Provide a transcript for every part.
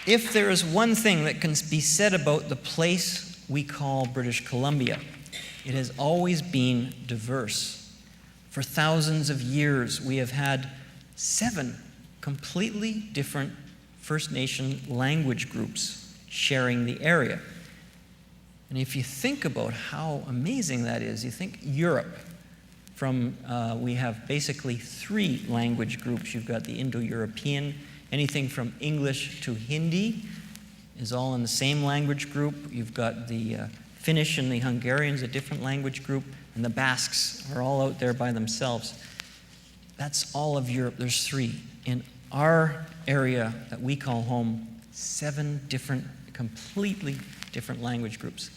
If there is one thing that can be said about the place we call British Columbia, it has always been diverse. For thousands of years, we have had 7 completely different First Nation language groups sharing the area. And if you think about how amazing that is, you think Europe, we have basically 3 language groups. You've got the Indo-European, anything from English to Hindi is all in the same language group. You've got the Finnish and the Hungarians, a different language group, and the Basques are all out there by themselves. That's all of Europe. There's 3. In our area that we call home, 7 different, completely different language groups.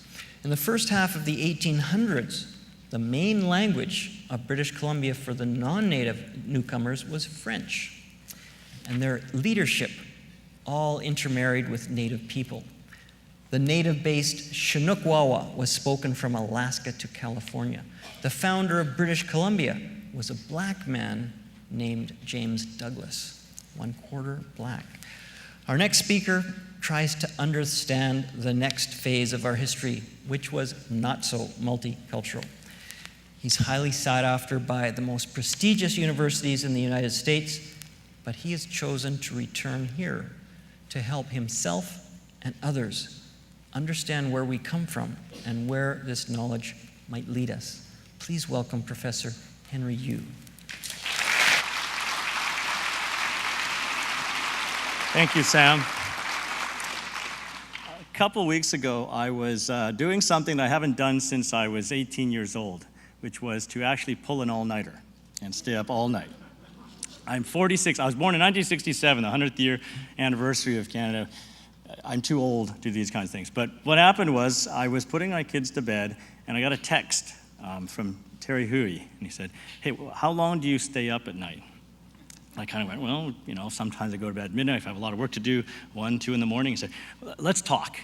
In the first half of the 1800s, the main language of British Columbia for the non-native newcomers was French, and their leadership all intermarried with native people. The native-based Chinook Wawa was spoken from Alaska to California. The founder of British Columbia was a black man named James Douglas, 1/4 black. Our next speaker tries to understand the next phase of our history, which was not so multicultural. He's highly sought after by the most prestigious universities in the United States, but he has chosen to return here to help himself and others understand where we come from and where this knowledge might lead us. Please welcome Professor Henry Yu. Thank you, Sam. A couple weeks ago, I was doing something that I haven't done since I was 18 years old, which was to actually pull an all-nighter and stay up all night. I'm 46. I was born in 1967, the 100th year anniversary of Canada. I'm too old to do these kinds of things. But what happened was I was putting my kids to bed, and I got a text from Terry Huey, and he said, "Hey, how long do you stay up at night?" I kind of went, well, sometimes I go to bed at midnight if I have a lot of work to do, 1, 2 in the morning. He said, let's talk.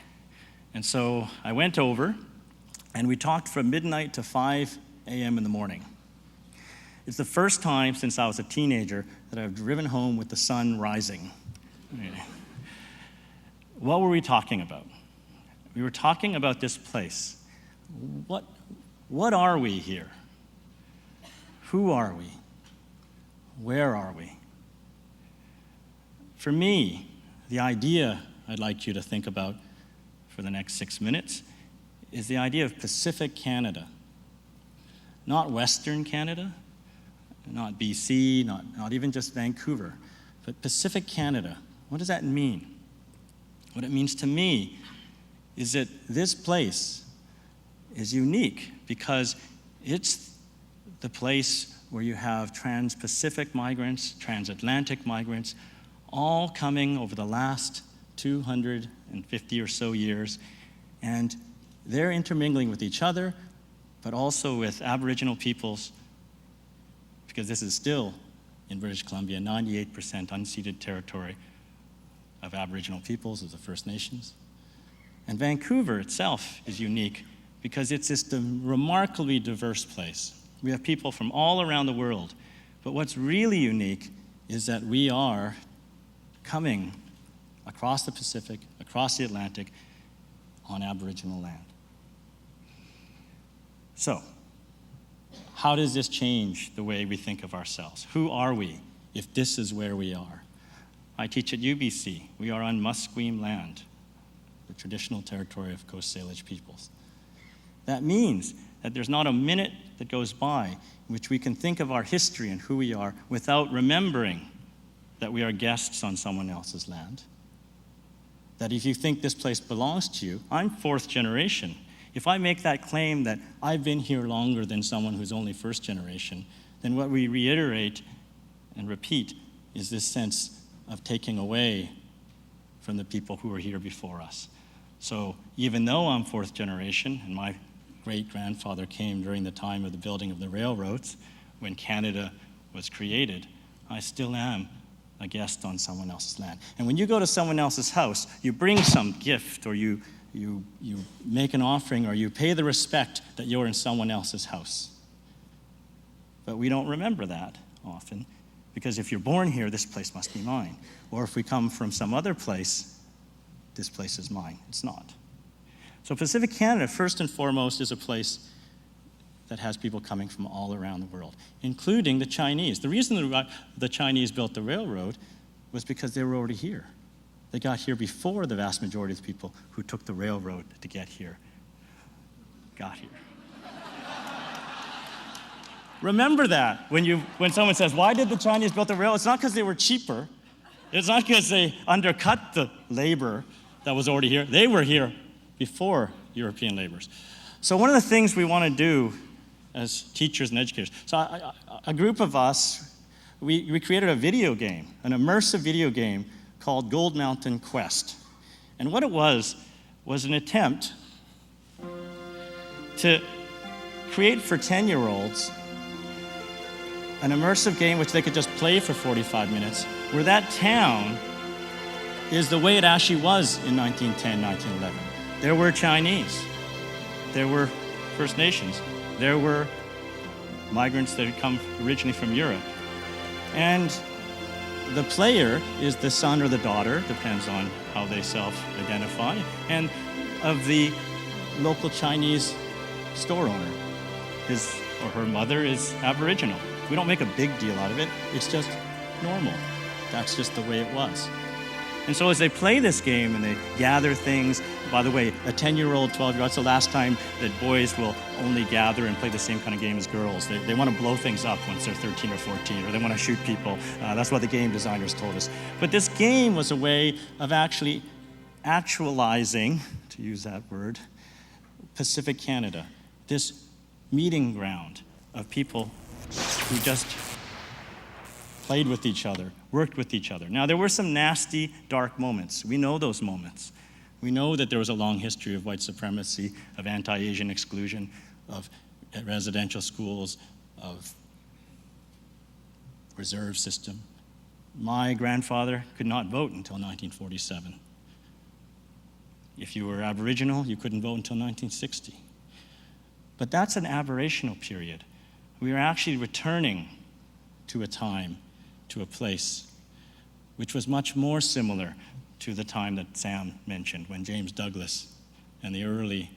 And so I went over, and we talked from midnight to 5 a.m. in the morning. It's the first time since I was a teenager that I've driven home with the sun rising. What were we talking about? We were talking about this place. What are we here? Who are we? Where are we? For me, the idea I'd like you to think about for the next 6 minutes is the idea of Pacific Canada. Not Western Canada, not BC, not even just Vancouver, but Pacific Canada. What does that mean? What it means to me is that this place is unique because it's the place where you have trans-Pacific migrants, transatlantic migrants, all coming over the last 250 or so years, and they're intermingling with each other, but also with Aboriginal peoples, because this is still, in British Columbia, 98% unceded territory of Aboriginal peoples, of the First Nations. And Vancouver itself is unique because it's this remarkably diverse place. We have people from all around the world, but what's really unique is that we are coming across the Pacific, across the Atlantic, on Aboriginal land. So, how does this change the way we think of ourselves? Who are we if this is where we are? I teach at UBC. We are on Musqueam land, the traditional territory of Coast Salish peoples. That means that there's not a minute that goes by in which we can think of our history and who we are without remembering that we are guests on someone else's land. That if you think this place belongs to you, I'm 4th generation. If I make that claim that I've been here longer than someone who's only 1st generation, then what we reiterate and repeat is this sense of taking away from the people who were here before us. So even though I'm 4th generation, and my great-grandfather came during the time of the building of the railroads, when Canada was created, I still am a guest on someone else's land. And when you go to someone else's house, you bring some gift, or you make an offering, or you pay the respect that you're in someone else's house. But we don't remember that often, because if you're born here, this place must be mine. Or if we come from some other place, this place is mine. It's not. So Pacific Canada, first and foremost, is a place that has people coming from all around the world, including the Chinese. The reason the Chinese built the railroad was because they were already here. They got here before the vast majority of the people who took the railroad to get here got here. Remember that when someone says, why did the Chinese build the railroad? It's not because they were cheaper. It's not because they undercut the labor that was already here. They were here before European laborers. So one of the things we want to do as teachers and educators, so a group of us, we created a video game, an immersive video game called Gold Mountain Quest. And what it was an attempt to create for 10-year-olds an immersive game which they could just play for 45 minutes, where that town is the way it actually was in 1910, 1911. There were Chinese. There were First Nations. There were migrants that had come originally from Europe. And the player is the son or the daughter, depends on how they self-identify, and of the local Chinese store owner. His or her mother is Aboriginal. We don't make a big deal out of it. It's just normal. That's just the way it was. And so as they play this game and they gather things, by the way, a 10-year-old, 12-year-old, that's the last time that boys will only gather and play the same kind of game as girls. They want to blow things up once they're 13 or 14, or they want to shoot people. That's what the game designers told us. But this game was a way of actually actualizing, to use that word, Pacific Canada, this meeting ground of people who just played with each other, worked with each other. Now, there were some nasty, dark moments. We know those moments. We know that there was a long history of white supremacy, of anti-Asian exclusion, of residential schools, of reserve system. My grandfather could not vote until 1947. If you were Aboriginal, you couldn't vote until 1960. But that's an aberrational period. We are actually returning to a time, to a place, which was much more similar to the time that Sam mentioned, when James Douglas and the early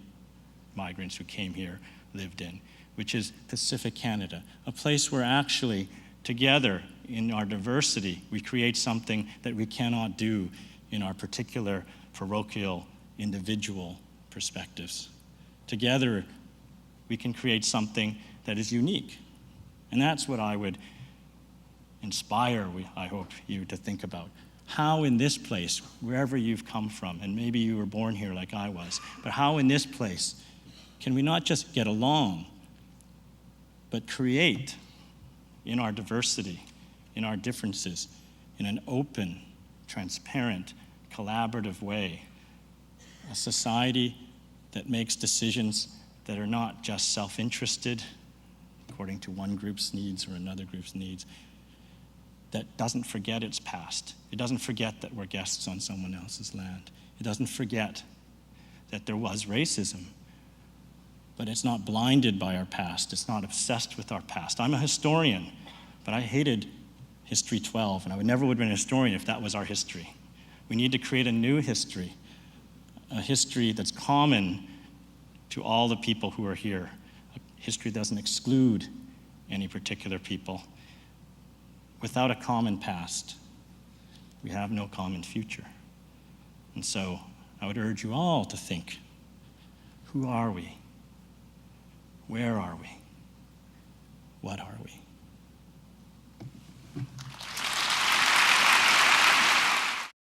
migrants who came here lived in, which is Pacific Canada, a place where actually together in our diversity, we create something that we cannot do in our particular parochial, individual perspectives. Together, we can create something that is unique. And that's what I would inspire, I hope, you to think about. How in this place, wherever you've come from, and maybe you were born here like I was, but how in this place can we not just get along, but create in our diversity, in our differences, in an open, transparent, collaborative way, a society that makes decisions that are not just self-interested according to one group's needs or another group's needs, that doesn't forget its past. It doesn't forget that we're guests on someone else's land. It doesn't forget that there was racism, but it's not blinded by our past. It's not obsessed with our past. I'm a historian, but I hated History 12, and I never would have been a historian if that was our history. We need to create a new history, a history that's common to all the people who are here. A history that doesn't exclude any particular people. Without a common past, we have no common future. And so I would urge you all to think, who are we? Where are we? What are we?